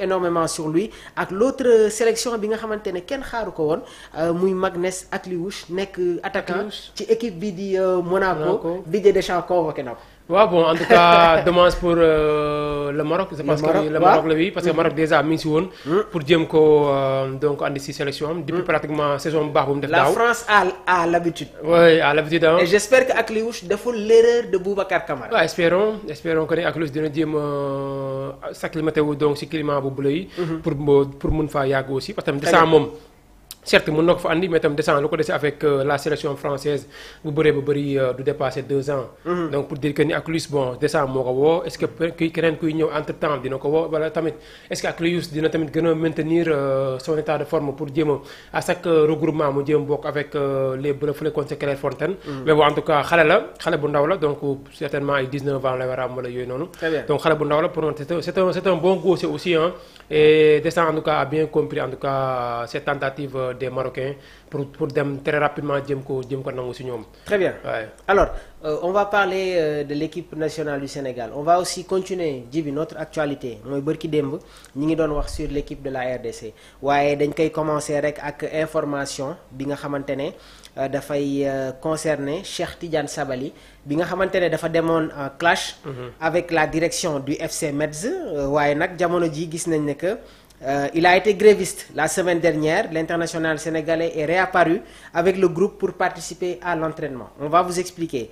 énormément sur lui ak l'autre sélection bi nga xamante ne kenn xaaru ko woon muy Magnus Akliouche nekk attaquant ci équipe bi di Monaco Didier Deschamps convoqué na ko. waaw bon en tout cas dommage pour le Maroc. je pense que le Maroc la oui parce que Maroc déjà mi ngi si woon. pour jéem ko donc andi si sélection am. depuis pratiquement saison bu baax bu mu def daaw. la France a l'habitude. oui a l'habitude hein. et j'espère que Akliouche deful l'erreur de Boubacar Kamara. waaw espérons que ni Akliouche dina jéem a s'acclimater wu donc si climat bu bleu yi. pour mun faa yàgg aussi parce que tamit moom. certes mën na ko fa andi mais tam descend lu ko dese avec la sélection française bu bëree ba bëri du dépasser 2 ans. donc pour dire que ni Akliouche bon descend moo ko woo est-ce que keneen kuy ñëw entre temps dina ko woo wala tamit est-ce que Akliouche dina tamit gën a maintenir son état de forme pour jéem à chaque regroupement mu jéem bokk avec les Bleus fële contre Clairefontaine. mais bon en tout cas xale bu ndaw la donc certainement ay 19 ans lay war a am wala yooyu noonu. donc xale bu ndaw la pour c'est un bon gosse aussi hein. et descend en tout cas a bien compris en tout cas cette tentative des Marocains pour dem très rapidement jëm ko nangu ci ñoom. Très bien. Ouais. Alors on va parler de l'équipe nationale du Sénégal on va aussi continuer Djibi notre actualité mooy bërki démb ñi ngi doon wax sur l'équipe de la RDC waaye dañ koy commencer rek ak information bi nga xamante ne dafay concerner Cheikh Tidiane Sabaly bi nga xamante ne dafa demoon en clash avec la direction du FC Metz waaye nag jamono ji gis nañ ne que il a été gréviste la semaine dernière l'international sénégalais est réapparu avec le groupe pour participer à l'entraînement on va vous expliquer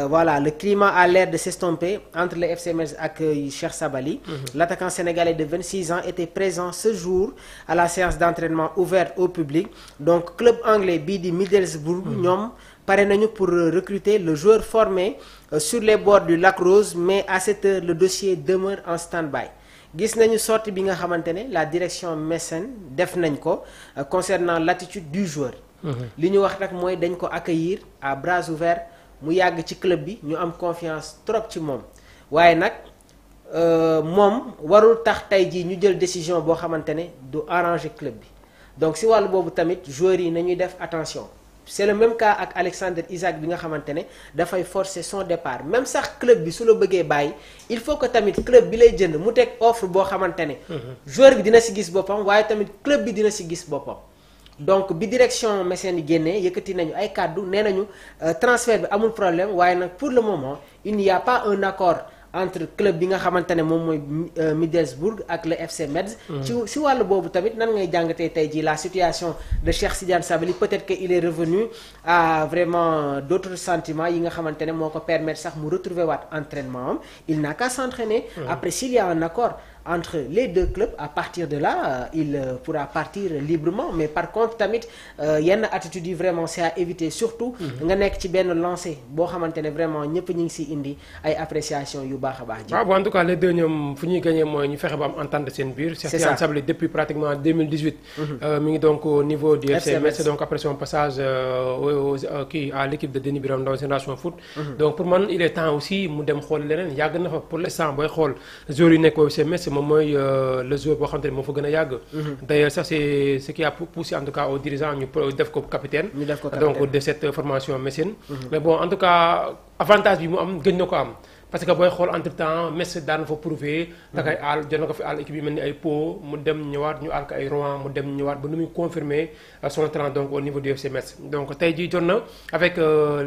voilà le climat a l'air de s'estomper entre le FC Metz ak Cheikh Sabaly l'attaquant sénégalais de 26 ans était présent ce jour à la séance d'entraînement ouverte au public donc club anglais bii di Middlesbrough ñoom pare nañu pour recruter le joueur formé sur les bords du lac Rose mais à cette heure le dossier demeure en stand-by gis nañu sortie bi nga xamante ne la direction mécène def nañ ko concernant l'attitude du joueur li ñu wax nag mooy dañ ko accueillir à bras ouverts mu yàgg ci club bi ñu am confiance trop ci moom waaye nag moom warul tax tey jii ñu jël décision boo xamante ne du arranger club bi donc si wàllu boobu tamit joueurs yi nañuy def attention c'est le même cas ak Alexander Isak bi nga xamante ne dafay forcer son départ même sax club bi su la bëggee bàyyi il faut que tamit club bi lay jënd mu teg offre boo xamante ne joueur bi dina ci gis boppam waaye tamit club bi dina ci gis boppam donc bi direction mécène yi génnee yëkkati nañu ay kàddu nee nañu transfert bi amul problème waaye nag pour le moment il n'y a pas un accord entre club bi nga xamante ne moom mooy Middlesbrough ak le FC Metz. ci wàllu boobu tamit nan ngay jàngatee tey jii la situation de Cheikh Tidiane Sabaly peut-être que il est revenu à vraiment d'autres sentiments yi nga xamante ne moo ko permettre sax mu retrouver waat entraînement am il n'a qu'à s'entraîner. Après s'il y a un accord entre les deux clubs à partir de là il pourra partir librement mais par contre tamit yenn attitude yi vraiment c'est à éviter surtout nga nekk ci benn lancé boo xamante ne vraiment ñëpp ñu ngi siy indi ay appréciation yu baax a baax ji waaw en tout cas les deux ñoom fu ñuy gagné mooy ñu fexe ba am entente seen biir Cheikh Tidiane Sabaly depuis pratiquement 2018 mi ngi donc au niveau du FC Metz donc après son passage à l'équipe de Denis Biram Ndao Génération Foot donc pour man il est temps aussi mu dem xool leneen yàgg na fa pour l'instant booy xool joueurs yi nekk au FC Metz moom mooy le joueur boo xamante ne moo fa gën a yàgg d'ailleurs ça c'est ce qui a poussé en tout cas aux dirigeants ñu def ko capitaine donc de cette formation mécène mais bon en tout cas avantage bi mu am gën na ko am parce que booy xool entre temps Metz daan fa prouver da koy aal jot na ko fi aal équipe yi mel ni ay Pau mu dem ñëwaat ñu aal ko ay Rouen mu dem ñëwaat ba nu muy confirmer son talent donc au niveau du FC Metz donc tey jii jot na avec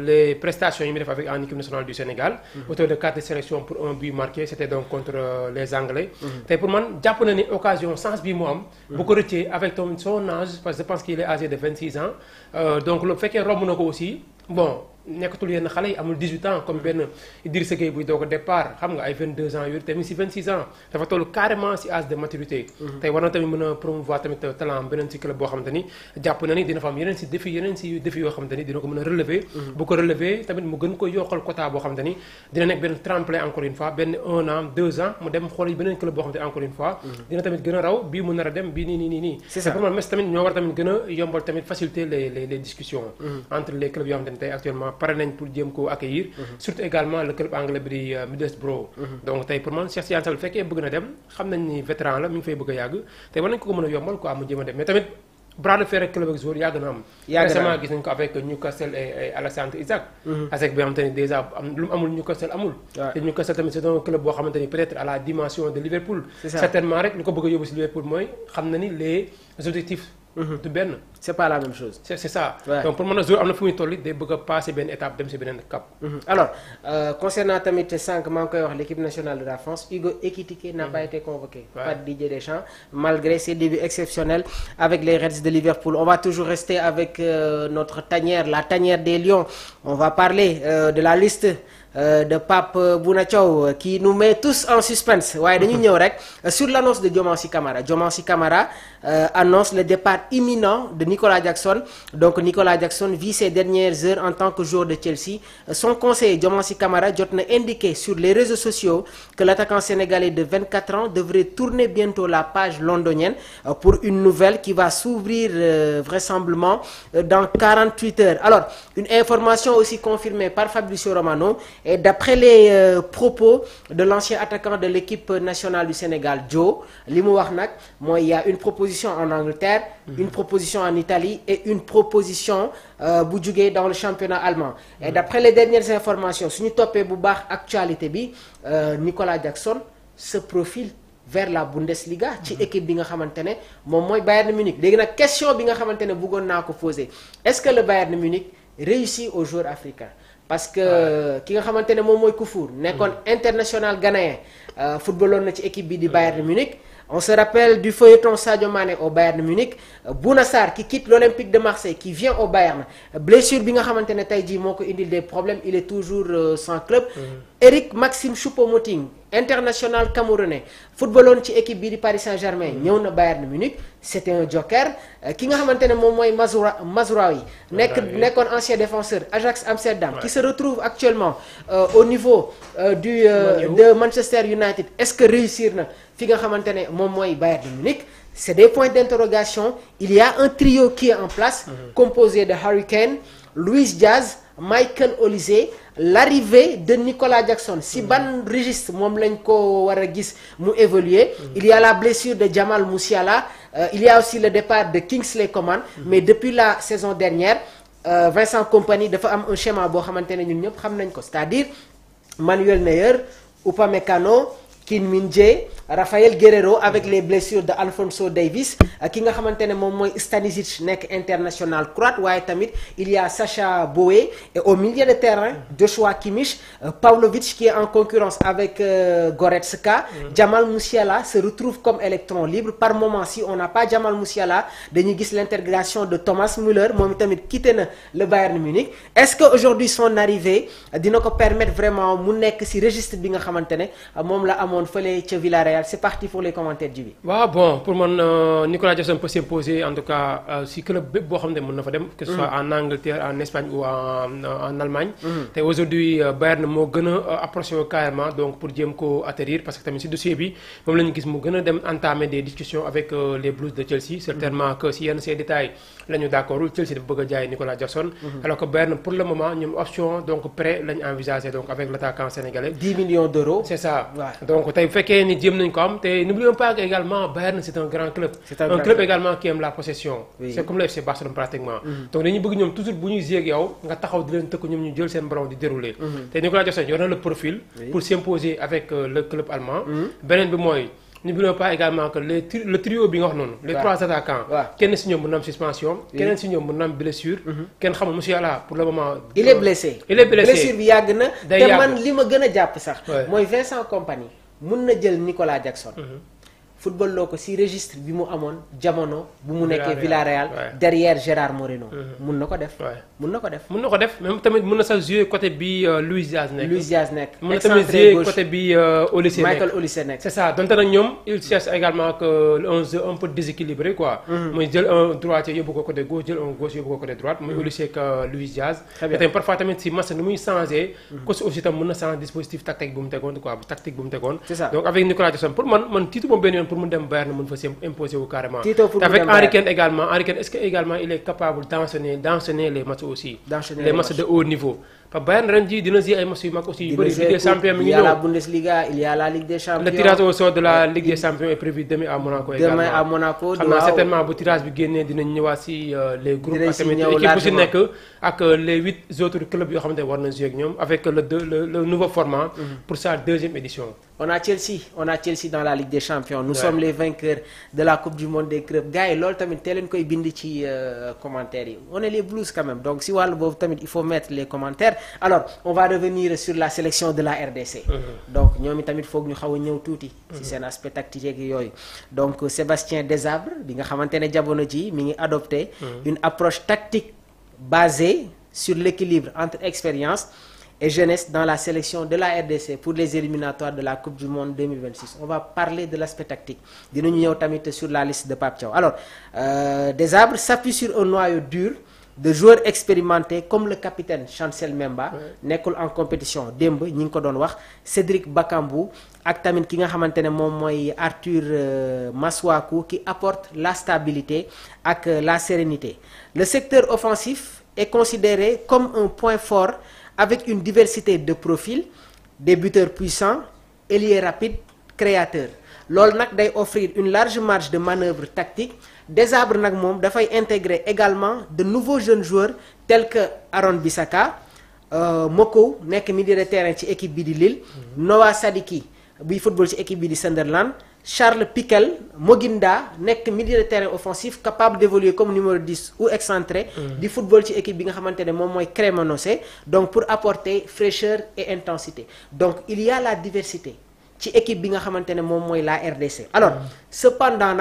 les prestations yi mu def avec en équipe nationale du Sénégal autour de 4 sélections pour un but marqué c'était donc contre les Anglais tey pour man jàpp na ni occasion chance bi mu am bu ko rëccee avec son âge parce que je pense qu'il est âgé de 26 ans donc lu fekkee romb na ko aussi bon nekkatul yenn xale yi amul 18 ans comme benn Idrissa Gueye buy doog a départ xam nga ay 22 ans yooyu tamit si 26 ans dafa toll carrément si âge de maturité tey war na tamit mën a promouvoir tamit talent beneen si club boo xamante ni jàpp na ni dina fa am yeneen si défi yoo xamante ni dina ko mën a relever bu ko relever tamit mu gën ko yokkal quota boo xamante ni dina nekk benn tremplin encore une fois benn 1 an 2 ans mu dem xool beneen club boo xamante ni encore une fois dina tamit gën a raw bii mu nar a dem bii nii pour man Metz tamit ñoo war tamit gën a yombal tamit faciliter les discussions entre les clubs yoo xamante ni tey actuellement pare nañ pour jéem koo accueillir surtout également le club anglais bi di Middlesbrough donc tey pour man Cheikh Tidiane Sabaly fekkee bëgg na dem xam nañ ni vétéran la mi ngi fay bëgg a yàgg tey war nañ ko mën a yombal quoi mu jéem a dem mais tamit bras de fer ak club ak joueur yàgg na am. récemment gis nañ ko avec Newcastle et Alassane Isaac. ASEC bi nga xamante ni déjà lu mu amul Newcastle amul. te Newcastle tamit c'est un club boo xamante ni peut-être à la dimension de Liverpool. certainement rek lu ko bëgg a yóbbu si Liverpool mooy xam na ni les objectifs. du benn. c'est pas la même chose. c'est ça. donc pour mën a joueur am na fu muy toll day bëgg a passer benn étape dem si beneen cap. alors concernant tamit sànq maa ngi koy wax l'équipe nationale de la France Hugo Ekitike n'a pas été convoqué par Didier Deschamps malgré ses débuts exceptionnels avec les Reds de Liverpool. On va toujours rester avec notre tanière, la tanière des Lions. On va parler de la liste de Pape Bouna Thiaw qui nous met tous en suspense. waaye dañu ñëw rek sur l'annonce de Diomansy Kamara. Diomansy Kamara annonce le départ imminent de Nicolas Jackson. Donc Nicolas Jackson vit ses dernières heures en tant que joueur de Chelsea. Son conseiller Diomansy Kamara jot na indiqué sur les réseaux sociaux que l'attaquant sénégalais de 24 ans devrait tourner bientôt la page londonienne pour une nouvelle qui va s'ouvrir vraisemblablement dans 48 heures. Alors une information aussi confirmée par Fabrizio Romano. Et d'après les propos de l'ancien attaquant de l'équipe nationale du Sénégal, Joe, li mu wax nag mooy il y a une proposition en Angleterre, une proposition en Italie et une proposition bu jugee dans le championnat allemand. Et d'après les dernières informations suñu toppee bu baax actualité bi Nicolas Jackson se profile vers la Bundesliga ci équipe bi nga xamante ne moom mooy Bayern Munich. Léegi nag question bi nga xamante ne bëggoon naa ko poser est-ce que le Bayern Munich réussit aux joueurs africains? Parce que ki nga xamante ne moom mooy Koufour nekkoon international ghanéen footballoon na ci équipe bi di Bayern Munich. On se rappelle du feuilleton Sadio Mané au Bayern Munich. Bouna Sarr qui quitte l'Olympique de Marseille qui vient au Bayern blessure bi nga xamante ne tey jii moo ko indil des problèmes il est toujours sans club. Eric Maxime Choupo-Moting international camerounais footballoon ci équipe bi di Paris Saint-Germain ñëw na Bayern Munich c'était un joker. Ki nga xamante ne moom mooy Mazraoui nekkoon ancien défenseur Ajax Amsterdam qui se retrouve actuellement au niveau de Manchester United. Est-ce que réussir na fi nga xamante ne moom mooy Bayern Munich? C'est des points d'interrogation. Il y a un trio qui est en place composé de Harry Kane, Luis Diaz, Michael Olise. L'arrivée de Nicolas Jackson si ban registre moom lañ ko war a gis mu évoluer. Il y a la blessure de Jamal Musiala. Il y a aussi le départ de Kingsley Coman. Mais depuis la saison dernière Vincent Kompany dafa am un schéma boo xamante ne ñun ñëpp xam nañ ko, c'est-à-dire Manuel Neuer, Upamecano, Kim Min-jae, Rafael Guerreiro avec les blessures de Alphonso Davies ki nga xamante ne moom mooy Stanisic nekk international croate waaye tamit il y a Sacha Boey et au milieu de terrain Joshua Kimmich, Pavlovic qui est en concurrence avec Goretzka. Jamal Musiala se retrouve comme électron libre. Par moment si on n'a pas Jamal Musiala dañuy gis l'intégration de Thomas Müller moom tamit quitté na le Bayern Munich. Est-ce que aujourd'hui son arrivée dina ko permettre vraiment mu nekk ci registre bi nga xamante ne moom la amoon fële ca Villarreal? C'est parti pour les commentaires Djibi. waaw bon pour man Nicolas Jackson peut s'imposer en tout cas si club bépp boo xam ne mën na fa dem. que ce soit en Angleterre en Espagne ou en Allemagne. te aujourd'hui Bayern moo gën a approché carrément donc pour jéem ko atterrir parce que tamit si dossier bi moom la ñu gis mu gën a dem entamer des discussions avec les Blues de Chelsea. certainement que si yenn ces détails la ñu d'accord Chelsea dafa bëgg a jaay Nicolas Jackson. alors que Bayern pour le moment ñoom option donc prêt la ñu envisagé donc avec l'attaquant sénégalais. 10 millions d'euros. c'est ça donc tey bu fekkee ni jéem nañ ko am te n'oublions pas que également Bayern c'est un grand club. un club également qui aime la possession. c'est comme le FC Barcelone pratiquement. donc dañuy bëgg ñoom toujours bu ñuy jouer ak yow nga taxaw di leen tëkk ñoom ñu jël seen ballon di dérouler. te Nicolas Jackson yor na le profil. pour s'imposer avec le club allemand. beneen bi mooy n'oublions pas également que le trio bi nga wax noonu. les trois attaquants. kenn si ñoom mën na am suspension. keneen si ñoom mën na am blessure. kenn xamul Musiala pour le moment. il est blessé. blessure bi yàgg na. te man li ma gën a jàpp sax. mooy Vincent Kompany mun na jël Nicolas Jackson. football loo ko si registre bi mu amoon jamono bu mu nekkee Villarreal derrière Gérard Moreno. mun na ko def. mun na ko def même tamit mun na sax jouer côté bi Luis Diaz nekk. mun na tamit jouer côté bi Olise nekk Michael Olise nekk. c'est ça donte nag ñoom il cherche également que un jeu un peu déséquilibré quoi. muy jël un droitier yóbbu ko côté gauche jël un gauche yóbbu ko côté droite. muy Olise ak Luis Diaz. te tamit parfois tamit si match nu muy changer. coach aussi tam mun na changer dispositif tactique bu mu tegoon quoi tactique bu mu tegoon. donc avec Nicolas Jackson pour man tiitu moom benn yoon pour mu dem Bayern mën fa imposer wu carrément. avec Harry Kane également est-ce que également il est capable d'enchaîner les matchs aussi. les matchs de haut niveau. Bayern ren jii dina jouer ay match yu mag aussi yu bëri. Ligue des champions mi ngi ñëw. Il y a la Bundesliga, il y a la Ligue des champions. Le tirage au sort de la Ligue des champions est prévu demain à Monaco également. Demain à Monaco. xam naa certainement bu tirage bi génnee dinañ ñëwaat si les groupes. dinañ si ñëw équipe bu si nekk ak les 8 autres clubs yoo xamante ne war na jouer ak ñoom avec le nouveau format. pour sa deuxième édition. On a Chelsea dans la Ligue des champions. Nous sommes les vainqueurs de la Coupe du monde des clubs gars yi loolu tamit teel leen koy bind ci commentaires yi on est les Blues quand même donc si wàllu boobu tamit il faut mettre les commentaires alors on va revenir sur la sélection de la RDC. donc ñoom i tamit foog ñu xaw a ñëw tuuti. si seen aspect tactique yeeg yooyu. donc Sébastien Desabre bi nga xamante ne jamono ji mi ngi adopté. une approche tactique basée sur l'équilibre entre expérience et jeunesse dans la sélection de la RDC pour les éliminatoires de la Coupe du Monde 2026. On va parler de l'aspect tactique. Dinañu ñëw tamit sur la liste de Pape Thiaw. Alors, Desabre s'appuie sur un noyau dur de joueurs expérimentés comme le capitaine Chancel Memba, nekkul en compétition démb ñi ngi ko doon wax Cédric Bakambu ak tamit ki nga xamante ne moom mooy Arthur Maswaku qui apporte la stabilité ak la sérénité. Le secteur offensif est considéré comme un point fort avec une diversité de profils, des buteurs puissants, ailiers rapides, créateurs. Loolu nag day offrir une large marge de manœuvre tactique. Desabre nag moom dafay intégrer également de nouveaux jeunes joueurs tels que Aaron Bissaka, Moko nekk milieu de terrain ci équipe bi di Lille, Noah Sadiki buy football ci équipe bi di Sunderland, Charles Piquel Moginda nekk milieu de terrain offensif capable d'évoluer comme numéro 10 ou excentré di football ci équipe bi nga xamante ne moom mooy Cremonese donc pour apporter fraîcheur et intensité donc il y a la diversité ci équipe bi nga xamante ne moom mooy la RDC alors cependant